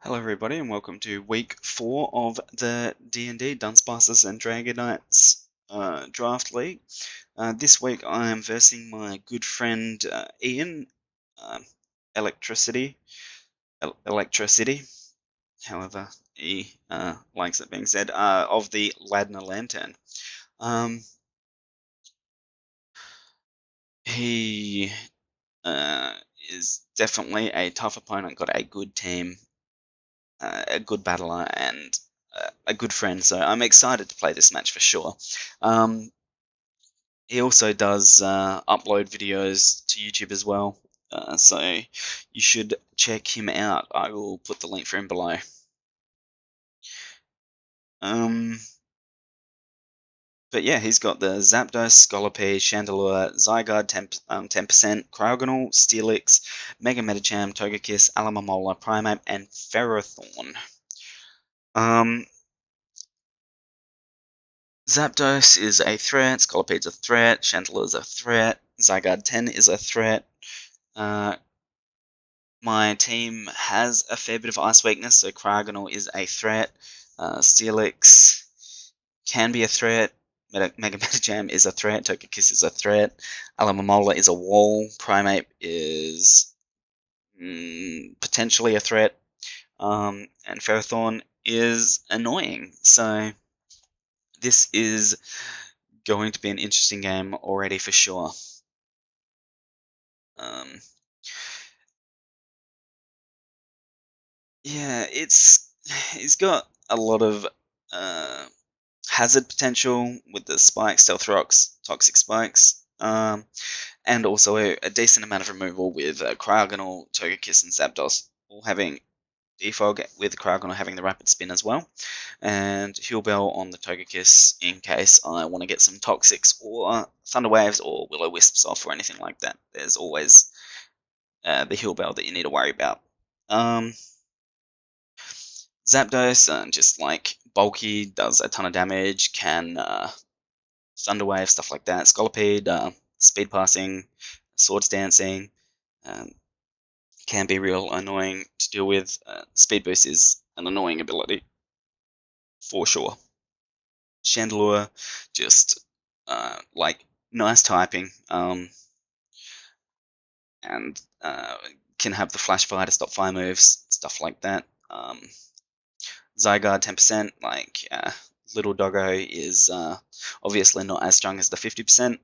Hello everybody and welcome to week 4 of the D&D Dunsparces and Dragonites Draft League. This week I am versing my good friend Ian, uh, Electricity, however he likes it being said, of the Ladner Lanturn. He is definitely a tough opponent, got a good team, a good battler, and a good friend, so I'm excited to play this match for sure. He also does upload videos to YouTube as well, so you should check him out. I will put the link for him below. But yeah, he's got the Zapdos, Scolipede, Chandelure, Zygarde 10%, Cryogonal, Steelix, Mega Medicham, Togekiss, Alamamola, Primeape, and Ferrothorn. Zapdos is a threat, Scolipede's a threat, Chandelure's a threat, Zygarde 10 is a threat. My team has a fair bit of ice weakness, so Cryogonal is a threat. Steelix can be a threat. Mega Medicham is a threat. Togekiss is a threat. Alamamola is a wall. Primeape is potentially a threat. And Ferrothorn is annoying. So this is going to be an interesting game already for sure. Yeah, he's got a lot of hazard potential with the spikes, stealth rocks, toxic spikes, and also a decent amount of removal with Cryogonal, Togekiss, and Zapdos all having defog, with Cryogonal having the rapid spin as well, and Heal Bell on the Togekiss in case I want to get some toxics or Thunder Waves or Will-O-Wisps off or anything like that. There's always the Heal Bell that you need to worry about. Zapdos, just like bulky, does a ton of damage, can Thunder Wave, stuff like that. Scolipede, speed passing, swords dancing, can be real annoying to deal with. Speed boost is an annoying ability, for sure. Chandelure, just like nice typing, and can have the flash fire to stop fire moves, stuff like that. Zygarde 10%, like Little Doggo is obviously not as strong as the 50%,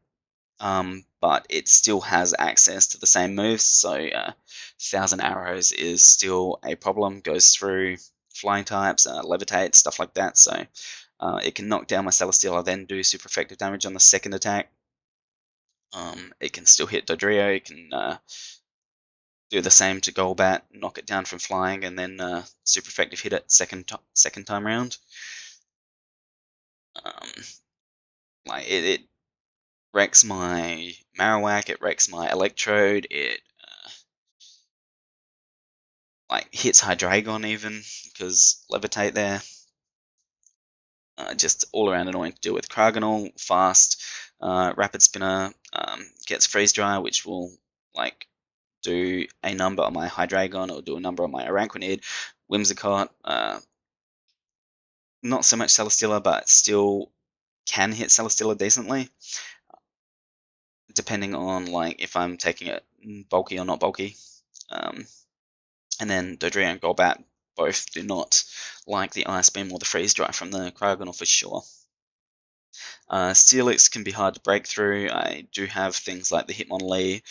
but it still has access to the same moves, so 1000 Arrows is still a problem, goes through flying types, levitate, stuff like that, so it can knock down my Celesteela, then do super effective damage on the second attack. It can still hit Dodrio, it can do the same to Golbat, knock it down from flying, and then super effective hit it second time round. Like it wrecks my Marowak, it wrecks my Electrode, it like hits Hydreigon even, because Levitate there. Just all around annoying to deal with. Cryogonal, fast, Rapid Spinner, gets Freeze Dry, which will like do a number on my Hydreigon or do a number on my Araquanid. Whimsicott, not so much Celesteela, but still can hit Celesteela decently, depending on like if I'm taking it bulky or not bulky. And then Dodrio and Golbat both do not like the Ice Beam or the Freeze Dry from the Cryogonal for sure. Steelix can be hard to break through. I do have things like the Hitmonlee,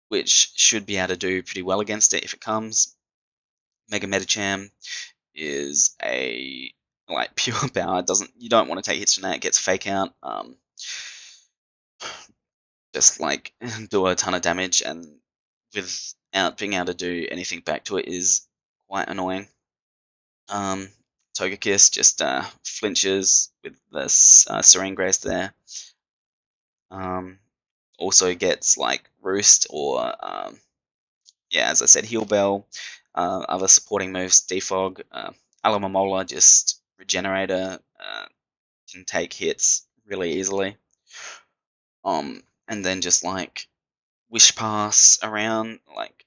which should be able to do pretty well against it if it comes. Mega Medicham is a like pure power. You don't want to take hits from that. It gets Fake Out. Just like do a ton of damage, and without being able to do anything back to it is quite annoying. Togekiss just flinches with the Serene Grace there. Also gets like Roost or yeah, as I said, Heal Bell. Other supporting moves, Defog, Alamamola, just Regenerator, can take hits really easily. And then just like Wish Pass around, like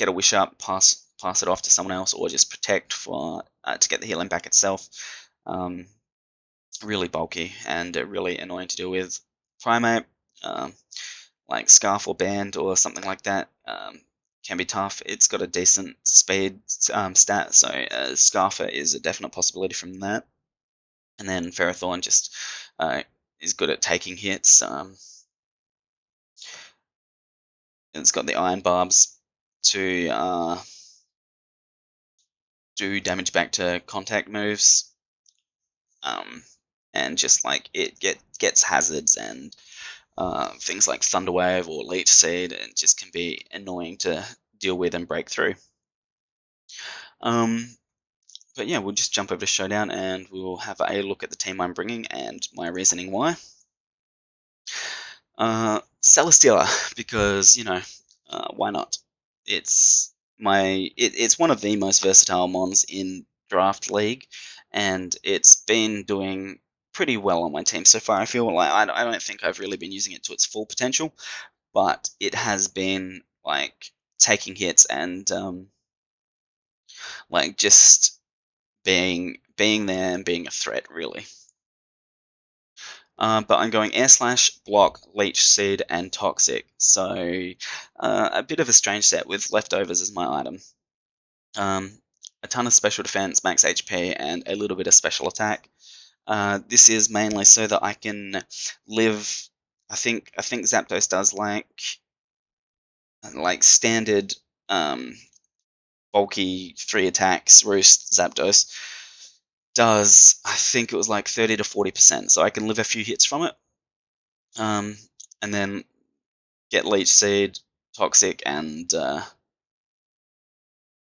get a wish up, pass it off to someone else, or just protect for to get the healing back itself. Really bulky and really annoying to deal with. Primate, like Scarf or Band or something like that, can be tough. It's got a decent speed stat, so Scarfer is a definite possibility from that. And then Ferrothorn just is good at taking hits. It's got the Iron Barbs to do damage back to contact moves. And just like it gets hazards and things like Thunderwave or Leech Seed, and just can be annoying to deal with and break through. But yeah, we'll just jump over to Showdown and we'll have a look at the team I'm bringing and my reasoning why. Celesteela, because why not? It's it's one of the most versatile mons in Draft League, and it's been doing pretty well on my team so far. I feel like I don't think I've really been using it to its full potential, but it has been like taking hits and like just being there and being a threat, really. But I'm going Air Slash, Block, Leech Seed, and Toxic. So a bit of a strange set with Leftovers as my item. A ton of special defense, max HP, and a little bit of special attack. This is mainly so that I can live. I think Zapdos does like standard bulky 3 attacks. Roost Zapdos does, I think it was like 30 to 40%, so I can live a few hits from it, and then get Leech Seed, Toxic, and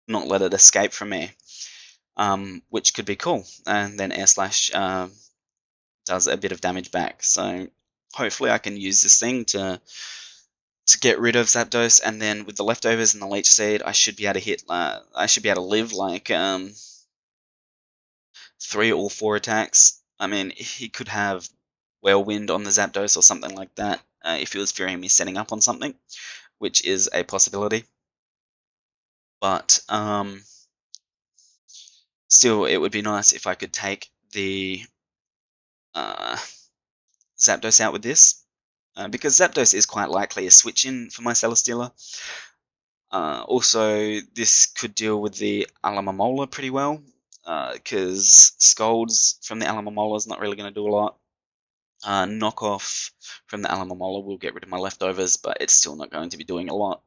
not let it escape from me, which could be cool. And then Air Slash does a bit of damage back, so hopefully I can use this thing to get rid of Zapdos, and then with the Leftovers and the Leech Seed, I should be able to hit. I should be able to live like 3 or 4 attacks. I mean, he could have Whirlwind on the Zapdos or something like that if he was fearing me setting up on something, which is a possibility. But still, it would be nice if I could take the Zapdos out with this, because Zapdos is quite likely a switch in for my Celesteela. Also, this could deal with the Alamamola pretty well, because Scolds from the Alamamola is not really going to do a lot. Knockoff from the Alamamola will get rid of my Leftovers, but it's still not going to be doing a lot.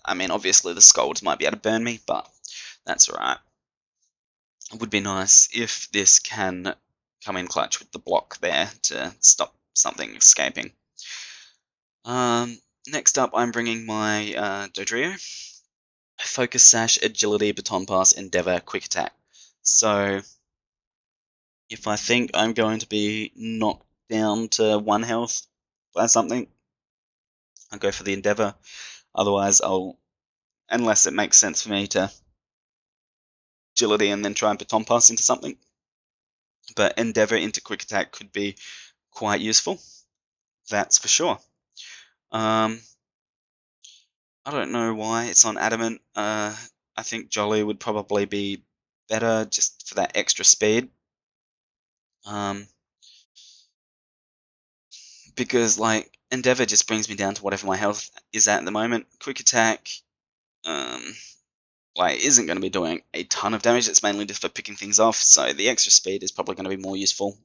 I mean, obviously the Scolds might be able to burn me, but that's alright. It would be nice if this can come in clutch with the block there to stop something escaping. Next up, I'm bringing my Dodrio. Focus Sash, Agility, Baton Pass, Endeavor, Quick Attack. So if I think I'm going to be knocked down to 1 health by something, I'll go for the Endeavor. Otherwise, unless it makes sense for me to Agility and then try and Baton Pass into something. But Endeavor into Quick Attack could be quite useful. That's for sure. I don't know why it's on Adamant. I think Jolly would probably be better just for that extra speed. Because like Endeavor just brings me down to whatever my health is at the moment. Quick Attack like isn't going to be doing a ton of damage. It's mainly just for picking things off, so the extra speed is probably going to be more useful.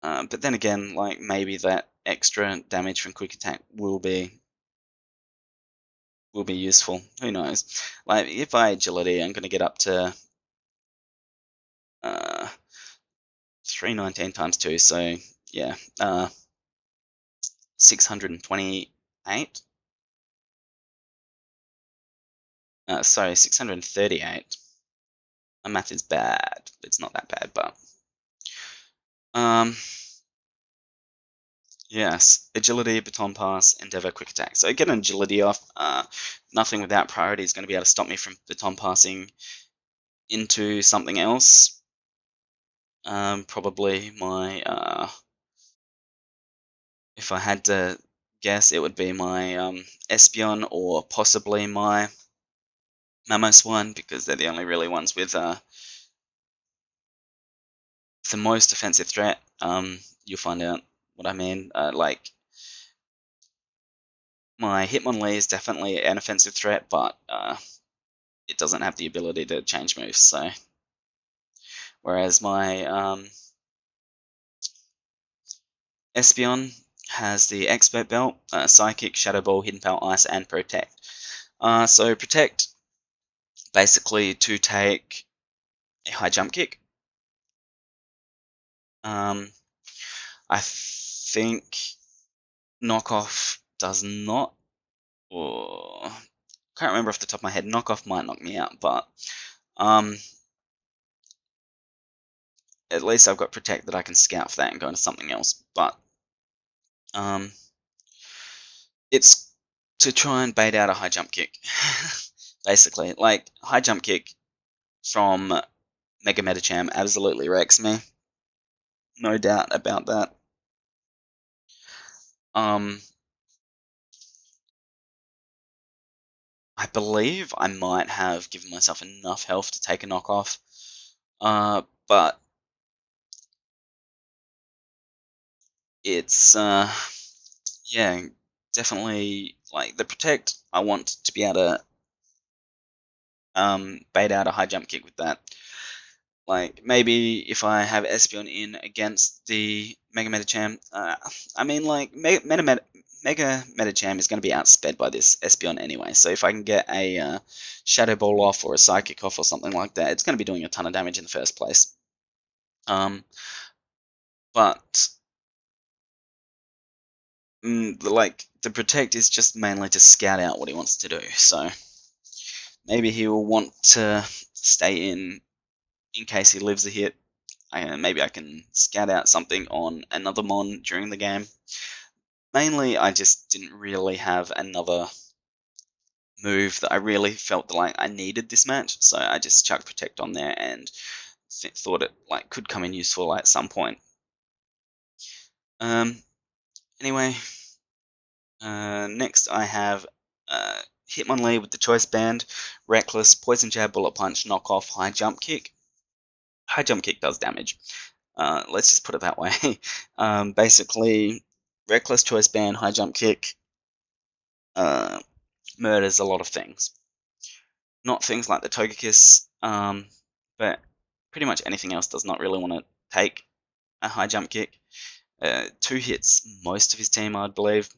But then again, like maybe that extra damage from Quick Attack will be useful. Who knows? Like if I Agility, I'm going to get up to 319 times 2, so yeah, 628. Sorry, 638. My math is bad. It's not that bad, but yes, Agility, Baton Pass, Endeavor, Quick Attack. So get an Agility off. Nothing without priority is going to be able to stop me from Baton Passing into something else. Probably my if I had to guess it would be my Espeon or possibly my Mamoswine, because they're the only really ones with the most offensive threat. You'll find out what I mean. Like, my Hitmonlee is definitely an offensive threat, but it doesn't have the ability to change moves. So, whereas my Espeon has the Expert Belt, Psychic, Shadow Ball, Hidden Power, Ice, and Protect. So Protect, basically to take a high jump kick. I think Knockoff does not, or can't remember off the top of my head. Knockoff might knock me out, but at least I've got Protect that I can scout for that and go into something else. But it's to try and bait out a high jump kick. Basically, like, high jump kick from Mega Medicham absolutely wrecks me. No doubt about that. I believe I might have given myself enough health to take a knockoff, but it's yeah, definitely, like, the Protect. I want to be able to bait out a high jump kick with that. Like, maybe if I have Espeon in against the Mega Medicham, I mean, like, Mega Medicham is going to be outsped by this Espeon anyway, so if I can get a Shadow Ball off or a Psychic off or something like that, it's going to be doing a ton of damage in the first place. But like, the Protect is just mainly to scout out what he wants to do, so maybe he will want to stay in case he lives a hit. Maybe I can scout out something on another Mon during the game. Mainly, I just didn't really have another move that I really felt like I needed this match, so I just chucked Protect on there and thought it, like, could come in useful at some point. Anyway, next I have Hitmonlee with the Choice Band, Reckless, Poison Jab, Bullet Punch, Knockoff, High Jump Kick. High Jump Kick does damage. Let's just put it that way. Basically, Reckless, Choice Band, High Jump Kick murders a lot of things. Not things like the Togekiss, but pretty much anything else does not really want to take a High Jump Kick. 2 hits most of his team, I believe.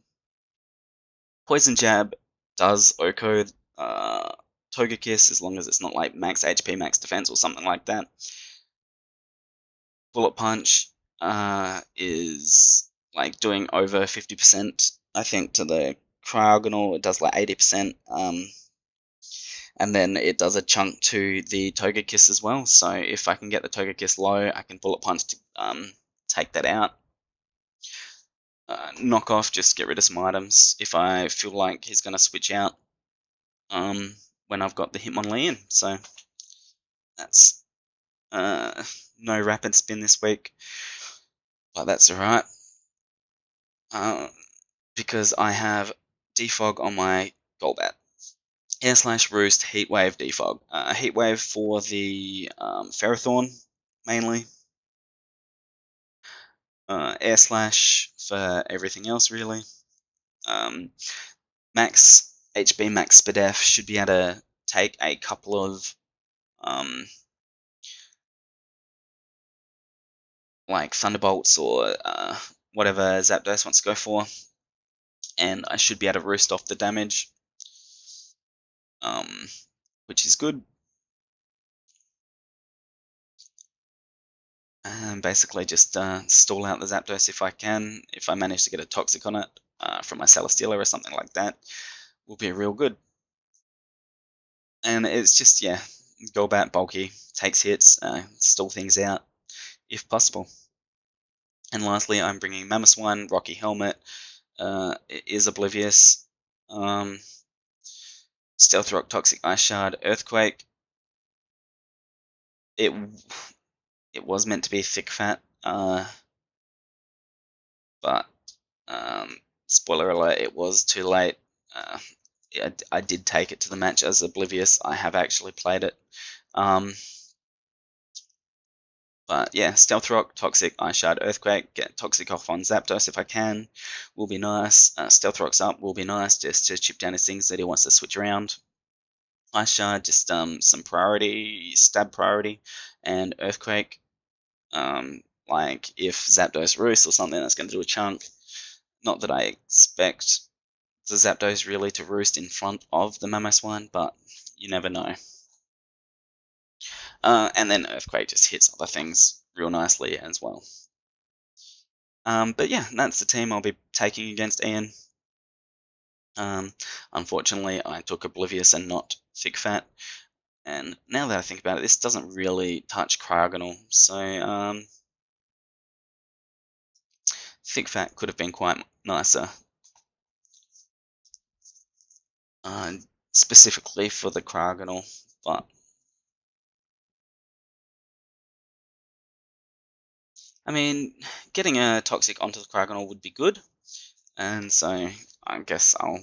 Poison Jab does Oko Togekiss, as long as it's not like max HP, max defense, or something like that. Bullet Punch is like doing over 50%, I think, to the Cryogonal. It does like 80%, and then it does a chunk to the Togekiss as well. So if I can get the Togekiss low, I can Bullet Punch to take that out. Knockoff, just get rid of some items if I feel like he's going to switch out when I've got the Hitmonlee in. So that's no Rapid Spin this week, but that's alright, because I have Defog on my Golbat. Air Slash, Roost, Heatwave, Defog. Heatwave for the Ferrothorn, mainly. Air Slash for everything else, really. Max HB, Max Spadef should be able to take a couple of like Thunderbolts or whatever Zapdos wants to go for, and I should be able to roost off the damage, which is good. And basically just stall out the Zapdos if I can. If I manage to get a Toxic on it from my Celesteela or something like that, will be real good. And it's just, yeah, Golbat, bulky, takes hits, stall things out if possible. And lastly, I'm bringing Mamoswine, Rocky Helmet, it is Oblivious, Stealth Rock, Toxic Ice Shard, Earthquake. It was meant to be Thick Fat, but spoiler alert, it was too late. I did take it to the match as Oblivious. I have actually played it. But yeah, Stealth Rock, Toxic, Ice Shard, Earthquake, get Toxic off on Zapdos if I can, will be nice. Stealth Rock's up will be nice just to chip down his things that he wants to switch around. Ice Shard, just some priority, stab priority, and Earthquake. Like if Zapdos roosts or something, that's going to do a chunk. Not that I expect the Zapdos really to roost in front of the Mamoswine, but you never know. And then Earthquake just hits other things real nicely as well. But yeah, that's the team I'll be taking against Ian. Unfortunately, I took Oblivious and not Thick Fat. And now that I think about it, this doesn't really touch Cryogonal. So Thick Fat could have been quite nicer. Specifically for the Cryogonal, but I mean, getting a Toxic onto the Cryogonal would be good, and so I guess I'll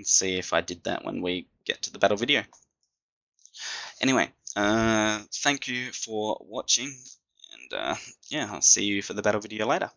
see if I did that when we get to the battle video. Anyway, thank you for watching, and yeah, I'll see you for the battle video later.